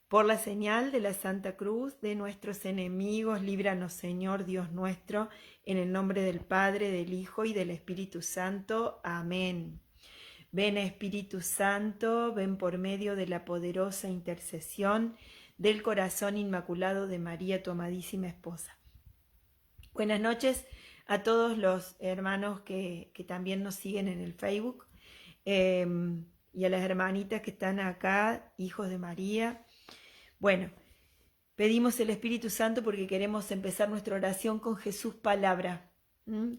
Por la señal de la Santa Cruz de nuestros enemigos, líbranos, Señor Dios nuestro, en el nombre del Padre, del Hijo y del Espíritu Santo. Amén. Ven, Espíritu Santo, ven por medio de la poderosa intercesión del corazón inmaculado de María, tu amadísima esposa. Buenas noches a todos los hermanos que también nos siguen en el Facebook y a las hermanitas que están acá, hijos de María. Bueno, pedimos el Espíritu Santo porque queremos empezar nuestra oración con Jesús palabra,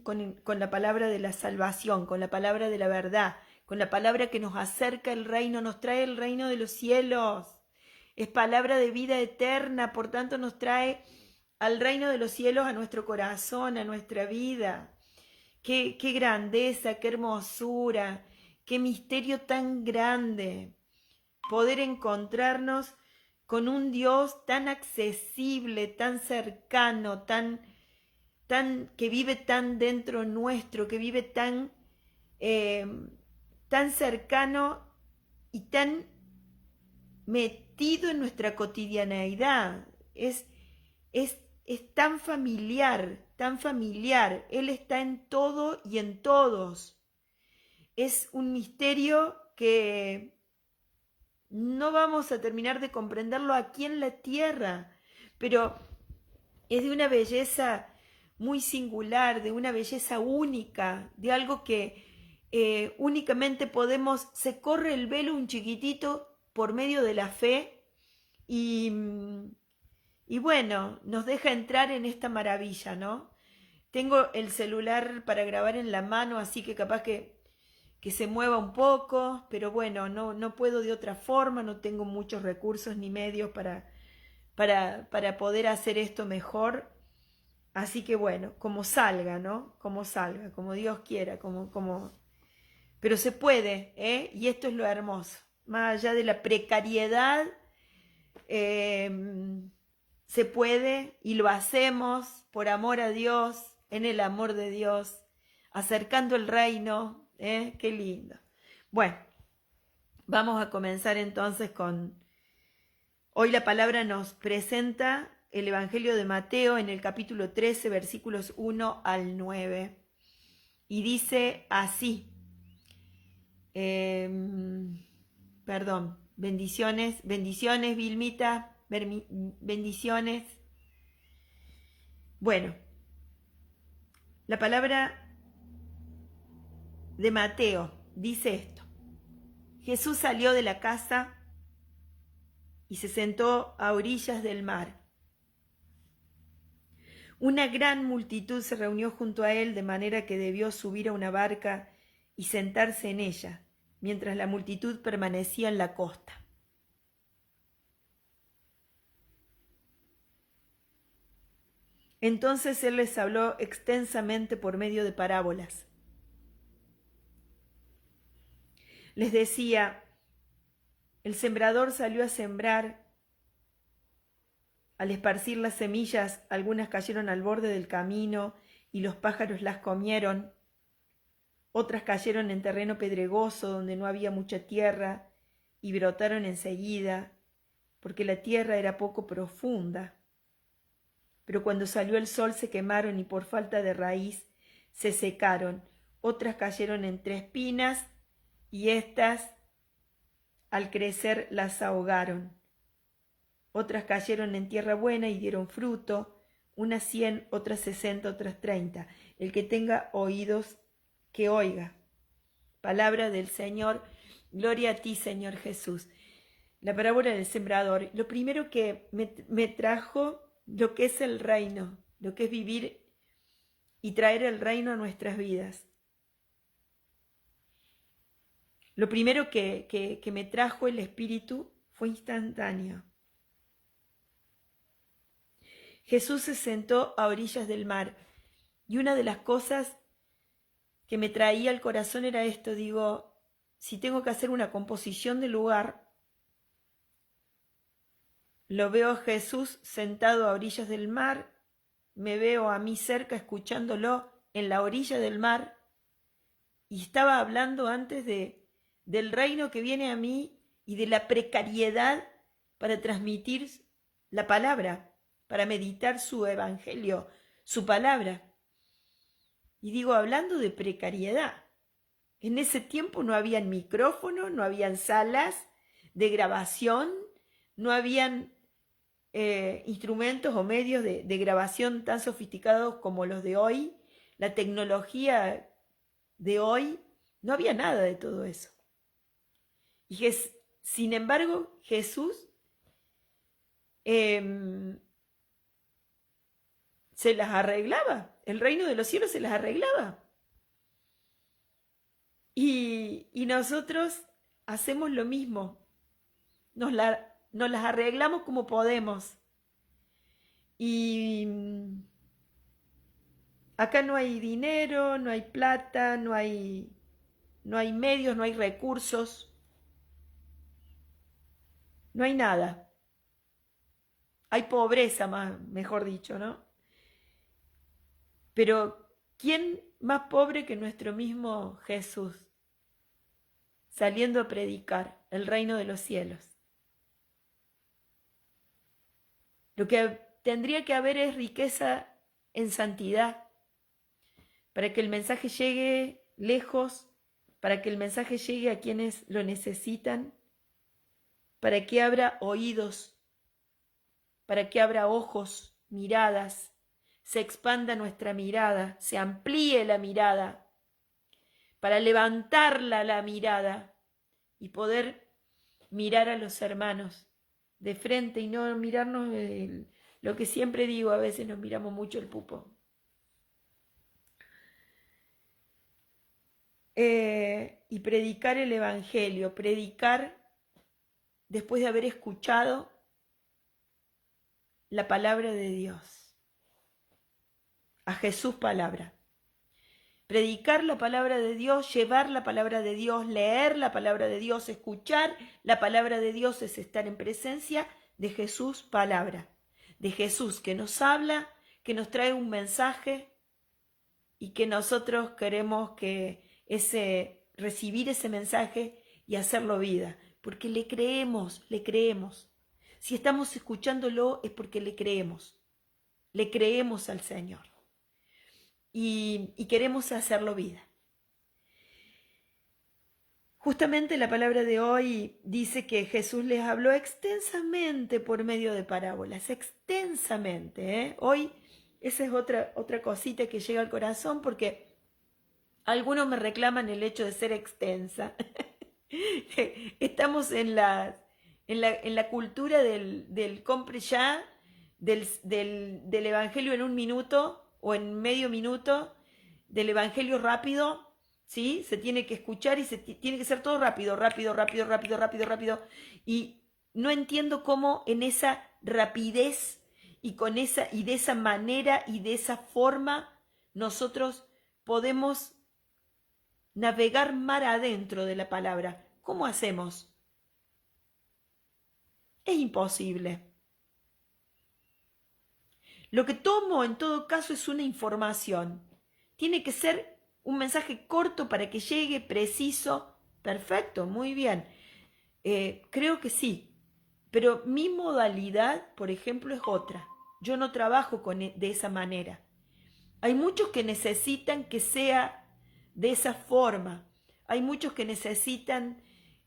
con la palabra de la salvación, con la palabra de la verdad, con la palabra que nos acerca el reino, nos trae el reino de los cielos. Es palabra de vida eterna, por tanto nos trae al reino de los cielos, a nuestro corazón, a nuestra vida. Qué grandeza, qué hermosura, qué misterio tan grande poder encontrarnos con un Dios tan accesible, tan cercano, tan que vive tan dentro nuestro, que vive tan cercano y tan metido en nuestra cotidianeidad. Es tan familiar, tan familiar. Él está en todo y en todos. Es un misterio que no vamos a terminar de comprenderlo aquí en la tierra, pero es de una belleza muy singular, de una belleza única, de algo que únicamente se corre el velo un chiquitito por medio de la fe y bueno, nos deja entrar en esta maravilla, ¿no? Tengo el celular para grabar en la mano, así que capaz que se mueva un poco, pero bueno, no puedo de otra forma, no tengo muchos recursos ni medios para poder hacer esto mejor. Así que bueno, como salga, ¿no? Como salga, como Dios quiera, pero se puede, ¿eh? Y esto es lo hermoso. Más allá de la precariedad, se puede y lo hacemos por amor a Dios, en el amor de Dios, acercando el reino. Qué lindo. Bueno, vamos a comenzar entonces hoy la palabra nos presenta el Evangelio de Mateo en el capítulo 13, versículos 1 al 9. Y dice así, bendiciones, Vilmita, bendiciones. Bueno, la palabra de Mateo dice esto. Jesús salió de la casa y se sentó a orillas del mar. Una gran multitud se reunió junto a él, de manera que debió subir a una barca y sentarse en ella, mientras la multitud permanecía en la costa. Entonces él les habló extensamente por medio de parábolas. Les decía, el sembrador salió a sembrar. Al esparcir las semillas, algunas cayeron al borde del camino y los pájaros las comieron. Otras cayeron en terreno pedregoso donde no había mucha tierra y brotaron enseguida, porque la tierra era poco profunda. Pero cuando salió el sol se quemaron y por falta de raíz se secaron. Otras cayeron entre espinas y éstas al crecer las ahogaron. Otras cayeron en tierra buena y dieron fruto, unas 100, otras 60, otras 30. El que tenga oídos, que oiga. Palabra del Señor, gloria a ti, Señor Jesús. La parábola del sembrador, lo primero que me trajo lo que es el reino, lo que es vivir y traer el reino a nuestras vidas. Lo primero que me trajo el Espíritu fue instantáneo. Jesús se sentó a orillas del mar y una de las cosas que me traía al corazón era esto, digo, si tengo que hacer una composición del lugar, lo veo a Jesús sentado a orillas del mar, me veo a mí cerca escuchándolo en la orilla del mar y estaba hablando antes del reino que viene a mí y de la precariedad para transmitir la palabra, para meditar su evangelio, su palabra. Y digo, hablando de precariedad, en ese tiempo no habían micrófonos, no habían salas de grabación, no habían instrumentos o medios de grabación tan sofisticados como los de hoy. La tecnología de hoy, no había nada de todo eso. Y sin embargo, Jesús se las arreglaba. El reino de los cielos se las arreglaba. Y nosotros hacemos lo mismo. Nos las arreglamos como podemos. Y acá no hay dinero, no hay plata, no hay medios, no hay recursos. No hay nada. Hay pobreza, mejor dicho, ¿no? Pero ¿quién más pobre que nuestro mismo Jesús, saliendo a predicar el reino de los cielos? Lo que tendría que haber es riqueza en santidad, para que el mensaje llegue lejos, para que el mensaje llegue a quienes lo necesitan, para que abra oídos, para que abra ojos, miradas, se expanda nuestra mirada, se amplíe la mirada, para levantarla la mirada y poder mirar a los hermanos de frente y no mirarnos lo que siempre digo, a veces nos miramos mucho el pupo. Y predicar el evangelio, predicar después de haber escuchado la palabra de Dios, a Jesús palabra. Predicar la palabra de Dios, llevar la palabra de Dios, leer la palabra de Dios, escuchar la palabra de Dios es estar en presencia de Jesús palabra, de Jesús que nos habla, que nos trae un mensaje y que nosotros queremos que recibir ese mensaje y hacerlo vida, porque le creemos. Si estamos escuchándolo es porque le creemos al Señor y queremos hacerlo vida. Justamente la palabra de hoy dice que Jesús les habló extensamente por medio de parábolas, extensamente, ¿eh? Hoy esa es otra cosita que llega al corazón porque algunos me reclaman el hecho de ser extensa. Estamos en la cultura del compre ya, del evangelio en un minuto o en medio minuto, del evangelio rápido, ¿sí? Se tiene que escuchar y tiene que ser todo rápido. Y no entiendo cómo en esa rapidez y de esa manera y de esa forma nosotros podemos navegar mar adentro de la palabra. ¿Cómo hacemos? Es imposible. Lo que tomo en todo caso es una información. Tiene que ser un mensaje corto para que llegue, preciso. Perfecto, muy bien. Creo que sí. Pero mi modalidad, por ejemplo, es otra. Yo no trabajo de esa manera. Hay muchos que necesitan que sea de esa forma. Hay muchos que necesitan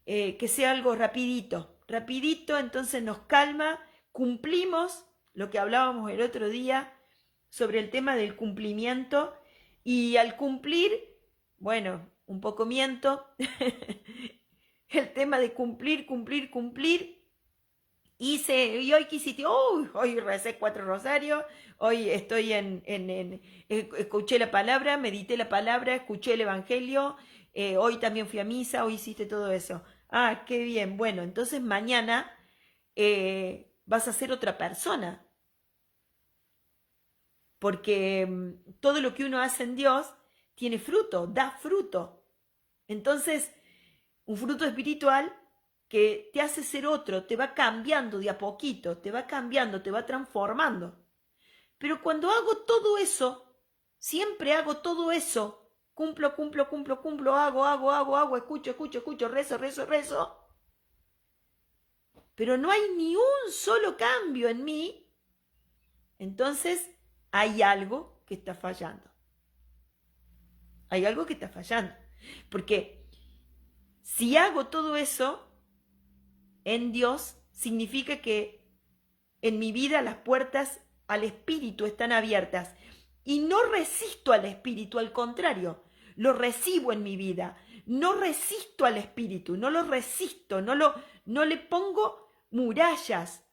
que sea algo rapidito. Rapidito, entonces nos calma, cumplimos lo que hablábamos el otro día sobre el tema del cumplimiento y al cumplir, bueno, un poco miento, el tema de cumplir. Y hoy quisiste, hoy recé 4 rosarios, hoy estoy escuché la palabra, medité la palabra, escuché el evangelio, hoy también fui a misa, hoy hiciste todo eso. Ah, qué bien, bueno, entonces mañana vas a ser otra persona. Porque todo lo que uno hace en Dios tiene fruto, da fruto. Entonces, un fruto espiritual que te hace ser otro, te va cambiando de a poquito, te va cambiando, te va transformando. Pero cuando hago todo eso, siempre hago todo eso, cumplo, hago, escucho, rezo, pero no hay ni un solo cambio en mí, entonces hay algo que está fallando. Hay algo que está fallando. Porque si hago todo eso en Dios, significa que en mi vida las puertas al Espíritu están abiertas. Y no resisto al Espíritu, al contrario, lo recibo en mi vida. No resisto al Espíritu, no lo resisto, no le pongo murallas.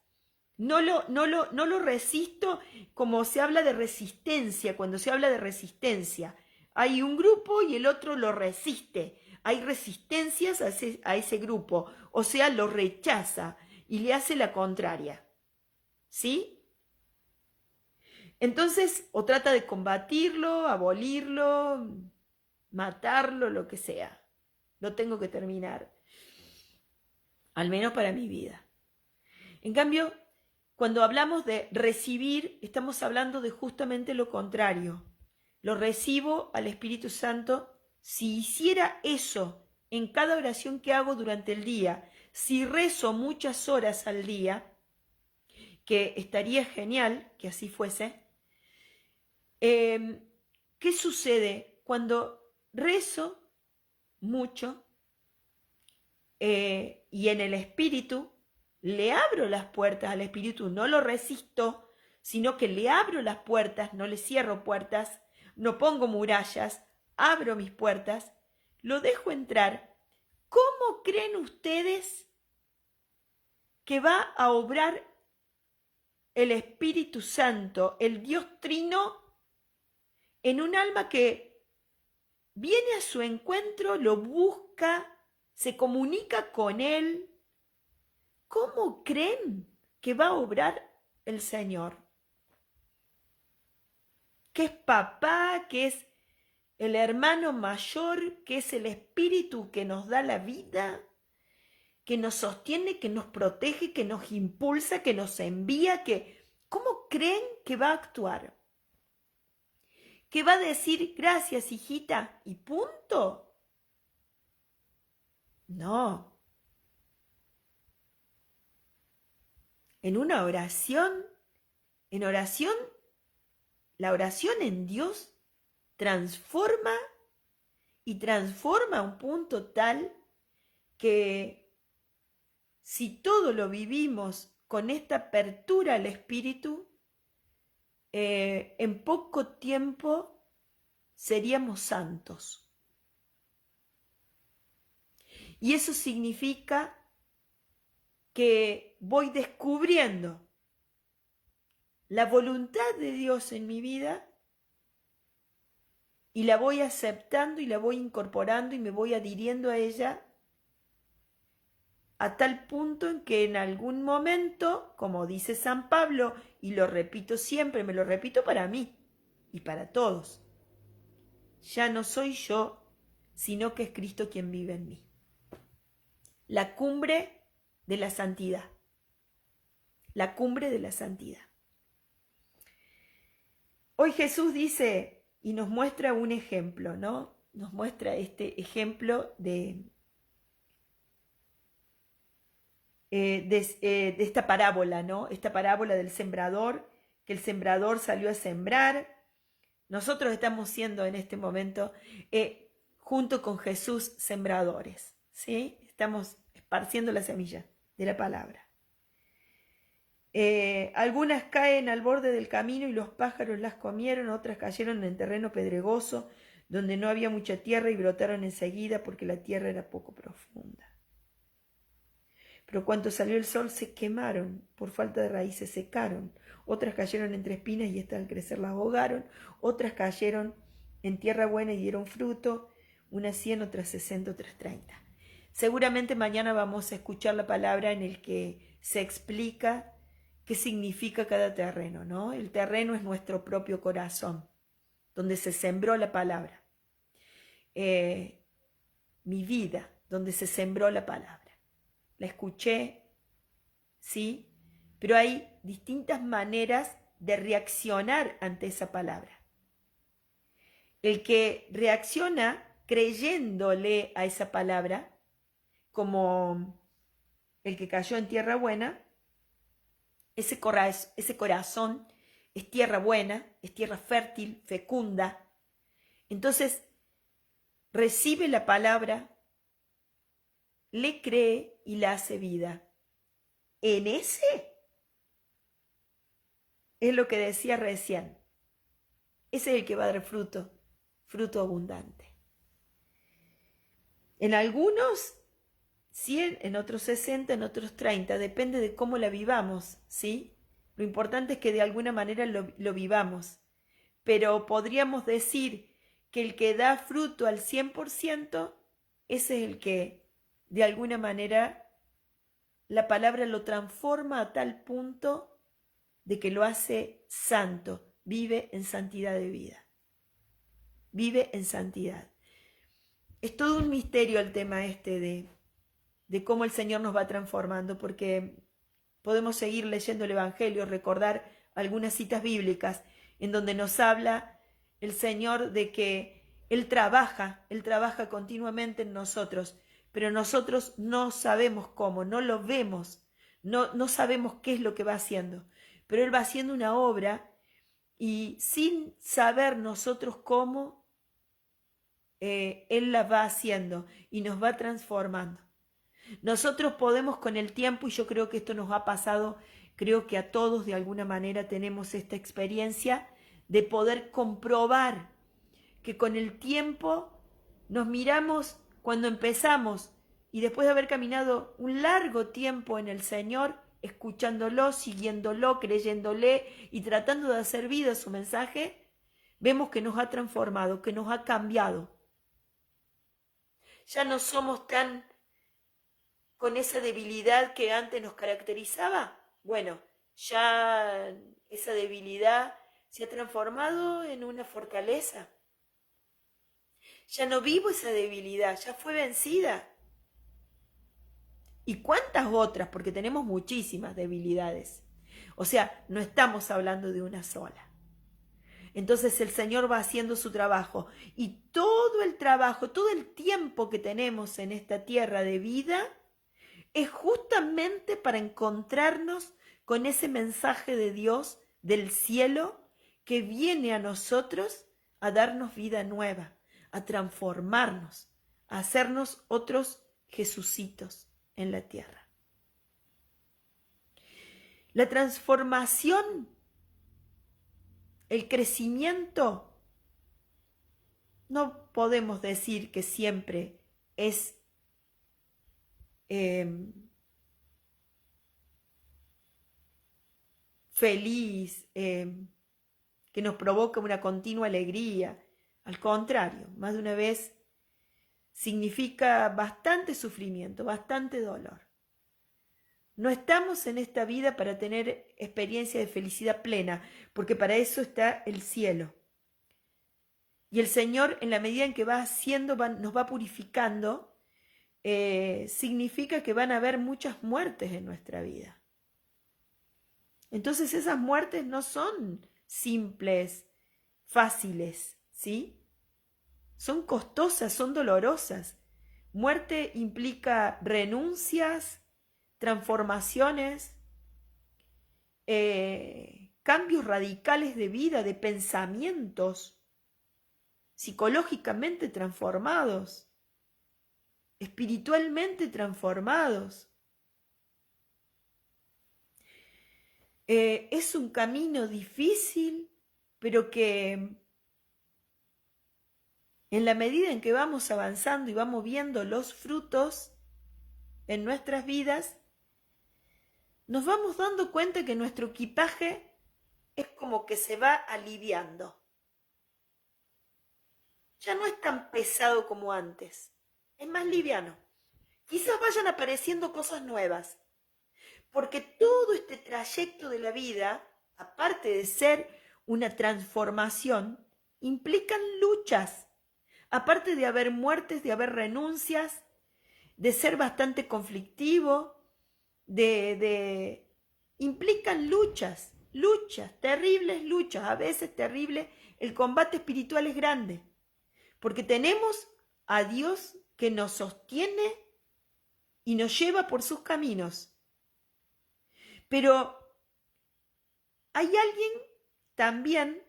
No lo resisto, como se habla de resistencia, cuando se habla de resistencia. Hay un grupo y el otro lo resiste. Hay resistencias a ese grupo, o sea, lo rechaza y le hace la contraria. ¿Sí? Entonces, o trata de combatirlo, abolirlo, matarlo, lo que sea. Lo tengo que terminar. Al menos para mi vida. En cambio, cuando hablamos de recibir, estamos hablando de justamente lo contrario. Lo recibo al Espíritu Santo. Si hiciera eso en cada oración que hago durante el día, si rezo muchas horas al día, que estaría genial que así fuese, ¿qué sucede? Cuando rezo mucho y en el Espíritu, le abro las puertas al Espíritu, no lo resisto, sino que le abro las puertas, no le cierro puertas, no pongo murallas, abro mis puertas, lo dejo entrar. ¿Cómo creen ustedes que va a obrar el Espíritu Santo, el Dios Trino, en un alma que viene a su encuentro, lo busca, se comunica con él? ¿Cómo creen que va a obrar el Señor? Que es papá, que es el hermano mayor, que es el Espíritu que nos da la vida, que nos sostiene, que nos protege, que nos impulsa, que nos envía, ¿cómo creen que va a actuar? ¿Que va a decir gracias, hijita, y punto? No. En una oración, la oración en Dios transforma a un punto tal que si todo lo vivimos con esta apertura al Espíritu, en poco tiempo seríamos santos. Y eso significa que voy descubriendo la voluntad de Dios en mi vida y la voy aceptando y la voy incorporando y me voy adhiriendo a ella a tal punto en que en algún momento, como dice San Pablo, y lo repito siempre, me lo repito para mí y para todos, ya no soy yo, sino que es Cristo quien vive en mí. La cumbre de la santidad. La cumbre de la santidad. Hoy Jesús dice y nos muestra un ejemplo, ¿no? Nos muestra este ejemplo de esta parábola, ¿no? Esta parábola del sembrador, que el sembrador salió a sembrar. Nosotros estamos siendo en este momento, junto con Jesús, sembradores, ¿sí? Estamos esparciendo la semilla de la palabra. Algunas caen al borde del camino y los pájaros las comieron, otras cayeron en terreno pedregoso, donde no había mucha tierra y brotaron enseguida porque la tierra era poco profunda. Pero cuando salió el sol se quemaron, por falta de raíz se secaron. Otras cayeron entre espinas y estas al crecer las ahogaron. Otras cayeron en tierra buena y dieron fruto, unas 100, otras 60, otras 30. Seguramente mañana vamos a escuchar la palabra en el que se explica qué significa cada terreno, ¿no? El terreno es nuestro propio corazón, donde se sembró la palabra. Mi vida, donde se sembró la palabra. La escuché, ¿sí? Pero hay distintas maneras de reaccionar ante esa palabra. El que reacciona creyéndole a esa palabra, como el que cayó en tierra buena, ese corazón es tierra buena, es tierra fértil, fecunda. Entonces, recibe la palabra, le cree y la hace vida. En ese es lo que decía recién. Ese es el que va a dar fruto, fruto abundante. En algunos 100, en otros 60, en otros 30, depende de cómo la vivamos, ¿sí? Lo importante es que de alguna manera lo vivamos. Pero podríamos decir que el que da fruto al 100%, ese es el que de alguna manera la palabra lo transforma a tal punto de que lo hace santo, vive en santidad de vida. Vive en santidad. Es todo un misterio el tema este de cómo el Señor nos va transformando, porque podemos seguir leyendo el Evangelio, recordar algunas citas bíblicas en donde nos habla el Señor de que Él trabaja continuamente en nosotros, pero nosotros no sabemos cómo, no lo vemos, no sabemos qué es lo que va haciendo, pero Él va haciendo una obra y sin saber nosotros cómo, Él la va haciendo y nos va transformando. Nosotros podemos con el tiempo, y yo creo que esto nos ha pasado, creo que a todos de alguna manera tenemos esta experiencia de poder comprobar que con el tiempo nos miramos cuando empezamos y después de haber caminado un largo tiempo en el Señor, escuchándolo, siguiéndolo, creyéndole y tratando de hacer vida su mensaje, vemos que nos ha transformado, que nos ha cambiado. Ya no somos tan con esa debilidad que antes nos caracterizaba. Bueno, ya esa debilidad se ha transformado en una fortaleza. Ya no vivo esa debilidad, ya fue vencida. ¿Y cuántas otras? Porque tenemos muchísimas debilidades. O sea, no estamos hablando de una sola. Entonces el Señor va haciendo su trabajo y todo el trabajo, todo el tiempo que tenemos en esta tierra de vida es justamente para encontrarnos con ese mensaje de Dios del cielo que viene a nosotros a darnos vida nueva, a transformarnos, a hacernos otros Jesucitos en la tierra. La transformación, el crecimiento, no podemos decir que siempre es feliz, que nos provoca una continua alegría. Al contrario, más de una vez significa bastante sufrimiento, bastante dolor. No estamos en esta vida para tener experiencia de felicidad plena, porque para eso está el cielo. Y el Señor, en la medida en que va haciendo, nos va purificando, significa que van a haber muchas muertes en nuestra vida. Entonces esas muertes no son simples, fáciles, ¿sí? Son costosas, son dolorosas. Muerte implica renuncias, transformaciones, cambios radicales de vida, de pensamientos, psicológicamente transformados, espiritualmente transformados. Es un camino difícil, pero que en la medida en que vamos avanzando y vamos viendo los frutos en nuestras vidas, nos vamos dando cuenta que nuestro equipaje es como que se va aliviando. Ya no es tan pesado como antes, es más liviano. Quizás vayan apareciendo cosas nuevas, porque todo este trayecto de la vida, aparte de ser una transformación, implican luchas, aparte de haber muertes, de haber renuncias, de ser bastante conflictivo, implican luchas, terribles luchas, a veces terribles. El combate espiritual es grande, porque tenemos a Dios que nos sostiene y nos lleva por sus caminos. Pero hay alguien también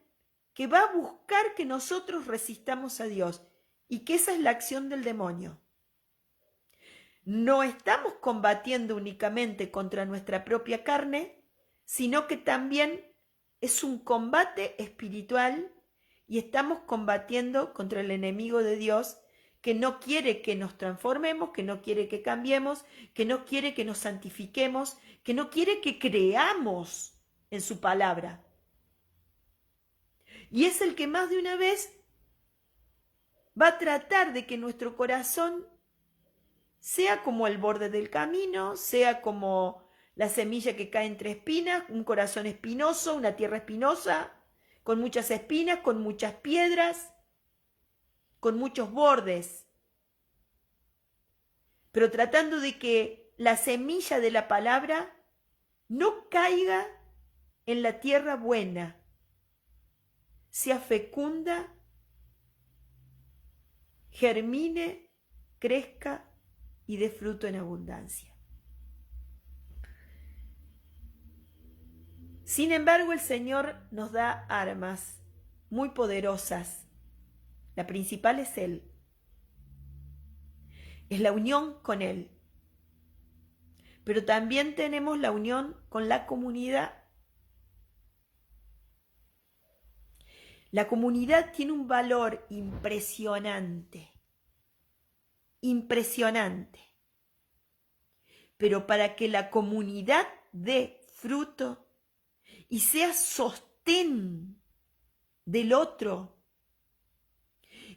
que va a buscar que nosotros resistamos a Dios y que esa es la acción del demonio. No estamos combatiendo únicamente contra nuestra propia carne, sino que también es un combate espiritual y estamos combatiendo contra el enemigo de Dios que no quiere que nos transformemos, que no quiere que cambiemos, que no quiere que nos santifiquemos, que no quiere que creamos en su palabra. Y es el que más de una vez va a tratar de que nuestro corazón sea como el borde del camino, sea como la semilla que cae entre espinas, un corazón espinoso, una tierra espinosa, con muchas espinas, con muchas piedras, con muchos bordes, pero tratando de que la semilla de la palabra no caiga en la tierra buena, sea fecunda, germine, crezca y dé fruto en abundancia. Sin embargo, el Señor nos da armas muy poderosas. La principal es Él. Es la unión con Él. Pero también tenemos la unión con la comunidad. La comunidad tiene un valor impresionante. Impresionante. Pero para que la comunidad dé fruto y sea sostén del otro,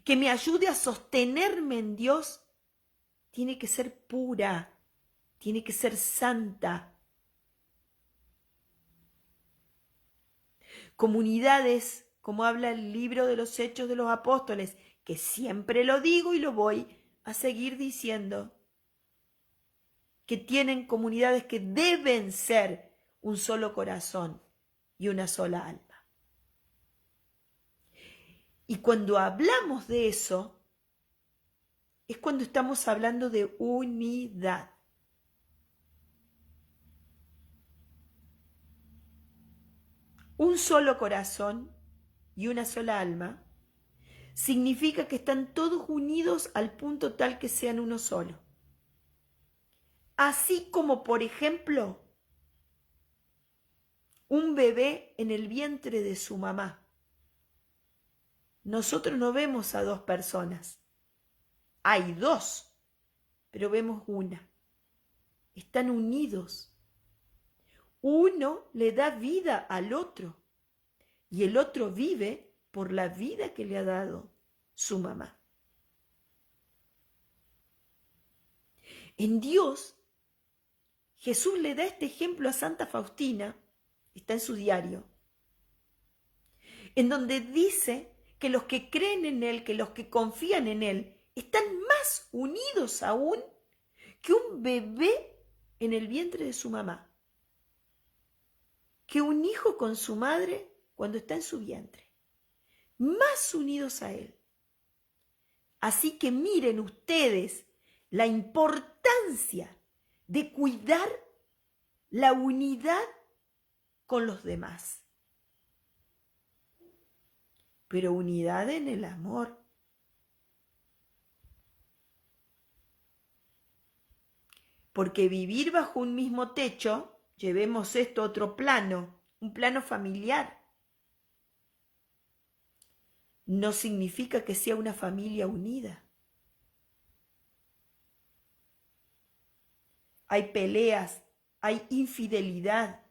que me ayude a sostenerme en Dios, tiene que ser pura, tiene que ser santa. Comunidades, como habla el libro de los Hechos de los Apóstoles, que siempre lo digo y lo voy a seguir diciendo, que tienen comunidades que deben ser un solo corazón y una sola alma. Y cuando hablamos de eso, es cuando estamos hablando de unidad. Un solo corazón y una sola alma significa que están todos unidos al punto tal que sean uno solo. Así como, por ejemplo, un bebé en el vientre de su mamá. Nosotros no vemos a dos personas. Hay dos, pero vemos una. Están unidos. Uno le da vida al otro y el otro vive por la vida que le ha dado su mamá. En Dios, Jesús le da este ejemplo a Santa Faustina, está en su diario, en donde dice que los que creen en Él, que los que confían en Él, están más unidos aún que un bebé en el vientre de su mamá, que un hijo con su madre cuando está en su vientre, más unidos a Él. Así que miren ustedes la importancia de cuidar la unidad con los demás. Pero unidad en el amor. Porque vivir bajo un mismo techo, llevemos esto a otro plano, un plano familiar, no significa que sea una familia unida. Hay peleas, hay infidelidad.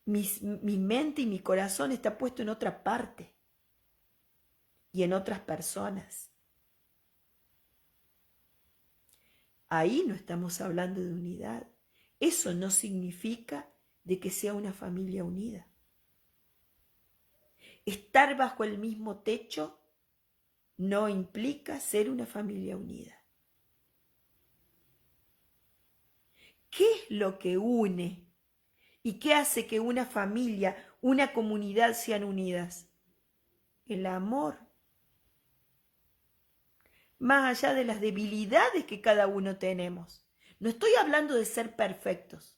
Mi mente y mi corazón está puesto en otra parte y en otras personas. Ahí no estamos hablando de unidad. Eso no significa de que sea una familia unida. Estar bajo el mismo techo no implica ser una familia unida. ¿Qué es lo que une y qué hace que una familia, una comunidad sean unidas? el amor. Más allá de las debilidades que cada uno tenemos. No estoy hablando de ser perfectos.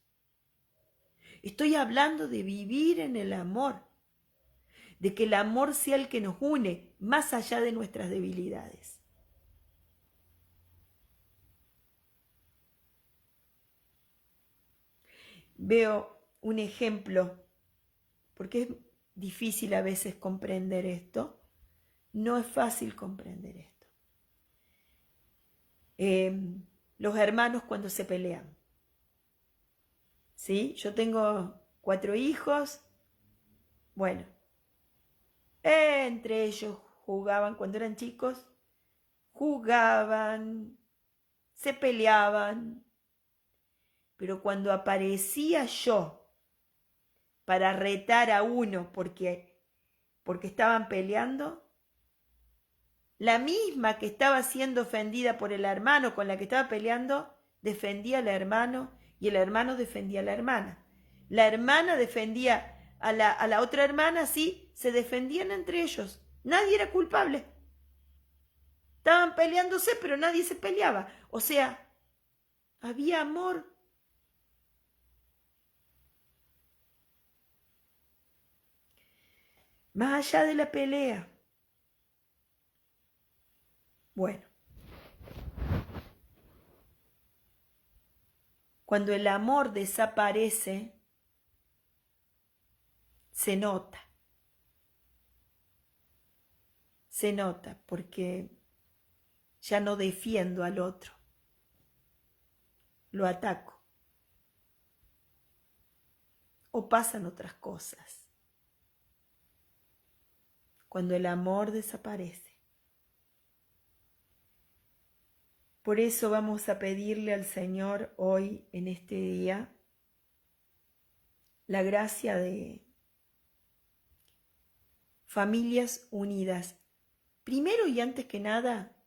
Estoy hablando de vivir en el amor. De que el amor sea el que nos une más allá de nuestras debilidades. Veo un ejemplo, porque es difícil a veces comprender esto. No es fácil comprender esto. Los hermanos cuando se pelean. ¿Sí? Yo tengo 4 hijos. Bueno, entre ellos jugaban cuando eran chicos. Jugaban, se peleaban. Pero cuando aparecía yo para retar a uno porque estaban peleando, la misma que estaba siendo ofendida por el hermano con la que estaba peleando, defendía al hermano y el hermano defendía a la hermana. La hermana defendía a la otra hermana, así se defendían entre ellos. Nadie era culpable. Estaban peleándose, pero nadie se peleaba. O sea, había amor. Más allá de la pelea. Bueno, cuando el amor desaparece, se nota. Se nota porque ya no defiendo al otro. Lo ataco. O pasan otras cosas. Cuando el amor desaparece. Por eso vamos a pedirle al Señor hoy, en este día, la gracia de familias unidas. Primero y antes que nada,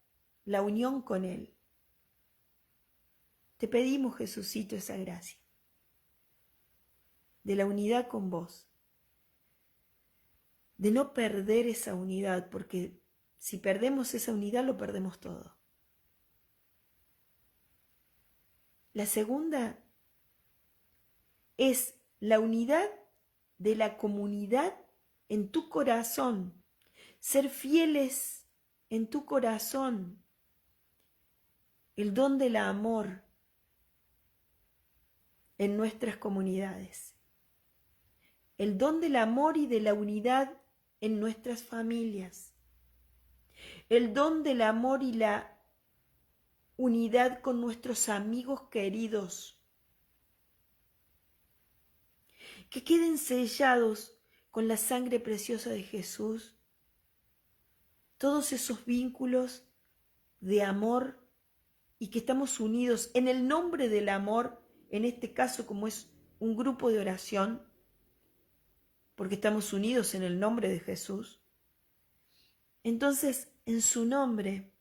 la unión con Él. Te pedimos, Jesucito, esa gracia. De la unidad con vos. De no perder esa unidad, porque si perdemos esa unidad lo perdemos todo. La segunda es la unidad de la comunidad en tu corazón. Ser fieles en tu corazón. El don del amor en nuestras comunidades. El don del amor y de la unidad en nuestras familias. El don del amor y la unidad con nuestros amigos queridos. Que queden sellados con la sangre preciosa de Jesús todos esos vínculos de amor y que estamos unidos en el nombre del amor, en este caso como es un grupo de oración, porque estamos unidos en el nombre de Jesús. Entonces, en su nombre,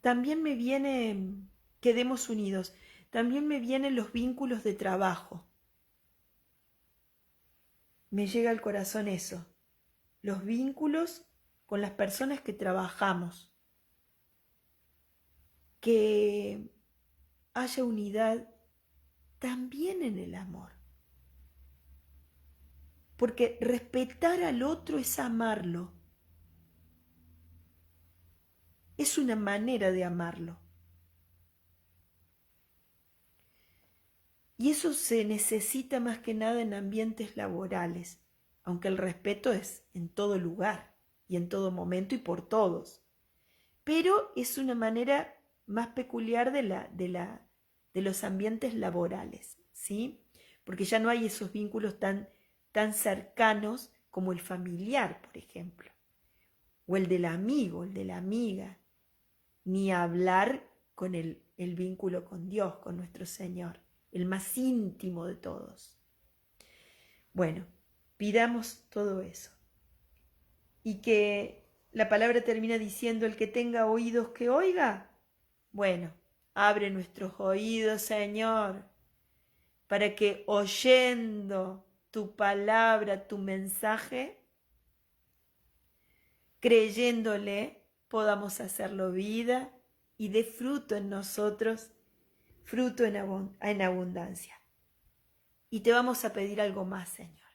también me viene, quedemos unidos, también me vienen los vínculos de trabajo. Me llega al corazón eso, los vínculos con las personas que trabajamos. Que haya unidad también en el amor. Porque respetar al otro es amarlo. Es una manera de amarlo. Y eso se necesita más que nada en ambientes laborales, aunque el respeto es en todo lugar y en todo momento y por todos. Pero es una manera más peculiar de los ambientes laborales, ¿sí? Porque ya no hay esos vínculos tan cercanos como el familiar, por ejemplo, o el del amigo, el de la amiga, ni hablar con el vínculo con Dios, con nuestro Señor, el más íntimo de todos. Bueno, pidamos todo eso. Y que la palabra termina diciendo, el que tenga oídos que oiga. Bueno, abre nuestros oídos, Señor, para que oyendo tu palabra, tu mensaje, creyéndole, podamos hacerlo vida y dé fruto en nosotros, fruto en abundancia. Y te vamos a pedir algo más, Señor.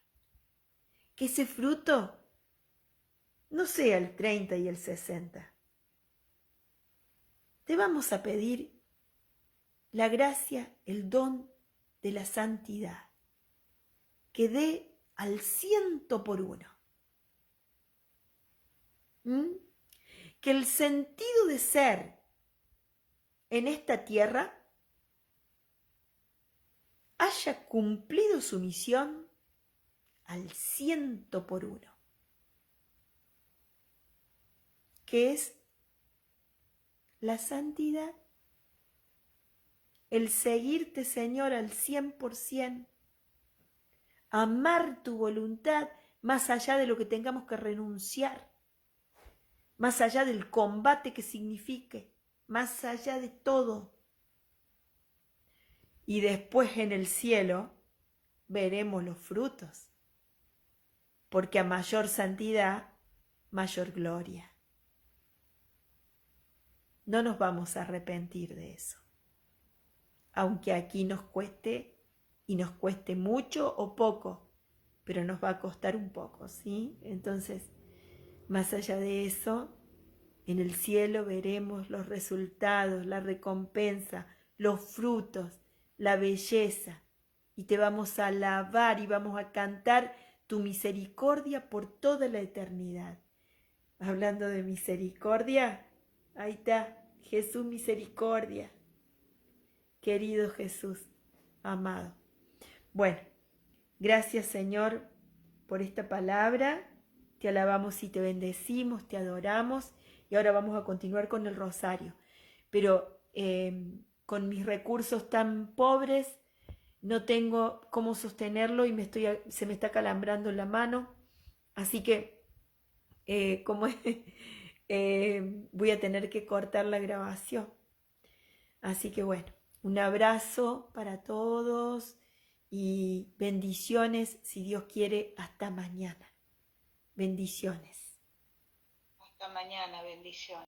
Que ese fruto no sea el 30 y el 60. Te vamos a pedir la gracia, el don de la santidad, que dé al 100%. Que el sentido de ser en esta tierra haya cumplido su misión al 100%, que es la santidad, el seguirte, Señor, al 100%, amar tu voluntad más allá de lo que tengamos que renunciar, más allá del combate que signifique, más allá de todo. Y después en el cielo veremos los frutos, porque a mayor santidad, mayor gloria. No nos vamos a arrepentir de eso, aunque aquí nos cueste, y nos cueste mucho o poco, pero nos va a costar un poco, ¿sí? Entonces, más allá de eso, en el cielo veremos los resultados, la recompensa, los frutos, la belleza, y te vamos a alabar y vamos a cantar tu misericordia por toda la eternidad. Hablando de misericordia, ahí está, Jesús misericordia, querido Jesús, amado. Bueno, gracias Señor por esta palabra, te alabamos y te bendecimos, te adoramos, y ahora vamos a continuar con el rosario. Pero con mis recursos tan pobres no tengo cómo sostenerlo y se me está calambrando la mano, así que voy a tener que cortar la grabación. Así que bueno, un abrazo para todos y bendiciones, si Dios quiere, hasta mañana. Bendiciones. Hasta mañana, bendiciones.